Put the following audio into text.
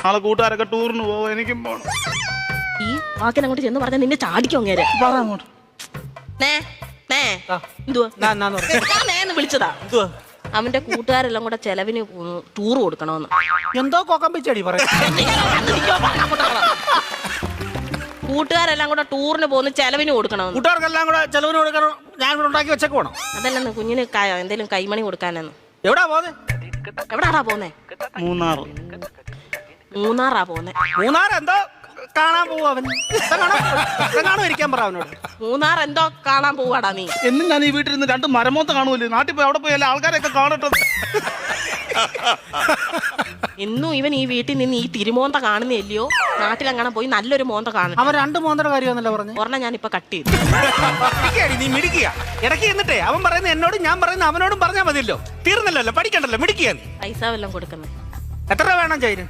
നാളെ കൂട്ടുകാരൊക്കെ ടൂറിന് പോവും, എനിക്കും പോണം. ഈ വാക്കിനെ അങ്ങോട്ട് ചെന്ന് പറഞ്ഞാൽ നിന്നെ ചാടിക്കും അങ്ങേരെ. പറ അങ്ങോട്ട്. നേന്ന് വിളിച്ചതാ. അവന്റെ കൂട്ടുകാരെല്ലാം കൂടെ ചെലവിന് ടൂർ കൊടുക്കണമെന്ന്. എന്തോ കൊക്കം പിച്ചടി പറ. കൂട്ടുകാരെല്ലാം കൂടെ ടൂറിന് പോകുന്ന ചെലവിന് കൊടുക്കണമെന്ന്. കൂട്ടുകാർക്കെല്ലാം കൂടെ ചെലവിന് കൊടുക്കണം. ഞാൻ കൂടെ ഉണ്ടാക്കി വെച്ചേക്ക് പോണം. അതല്ലെന്ന് കുഞ്ഞിന് എന്തേലും കൈമണി കൊടുക്കാനെന്ന്. എവിടാ പോന്നെ? എവിടാടാ പോന്നെ? മൂന്നാറാ പോന്നെ. മൂന്നാർ എന്തോ കാണാൻ പോവും അവൻ. കാണോ ഇരിക്കാൻ പറ അവനോട്. മൂന്നാർ എന്തോ കാണാൻ പോവാടാ നീ. എന്നും ഞാൻ ഈ വീട്ടിൽ നിന്ന് 2 മരമോത്ത കാണുമല്ലോ. നാട്ടിൽ പോയി അവിടെ പോയി എല്ലാ ആൾക്കാരെയൊക്കെ കാണട്ടെ. ഇന്നും ഇവൻ ഈ വീട്ടിൽ നിന്ന് ഈ തിരുമോന്ത കാണുന്നില്ലയോ? നാട്ടിലെങ്ങനെ പോയി നല്ലൊരു മോന്ത കാണും. അവൻ 2 മോന്തയുടെ കാര്യമാണല്ലോ പറഞ്ഞു. ഒരെണ്ണം ഞാൻ ഇപ്പൊ കട്ട് ചെയ്തു. നീ മിടിക്കുക ഇടയ്ക്ക് എന്നിട്ടേ അവൻ പറയുന്ന എന്നോടും ഞാൻ പറയുന്ന അവനോടും പറഞ്ഞാൽ മതിയല്ലോ. തീർന്നല്ലോ, പഠിക്കണ്ടല്ലോ, മിടിക്കുക നീ. പൈസ വല്ലതും കൊടുക്കുന്നത്. എത്ര രൂപ വേണം ചൈന്?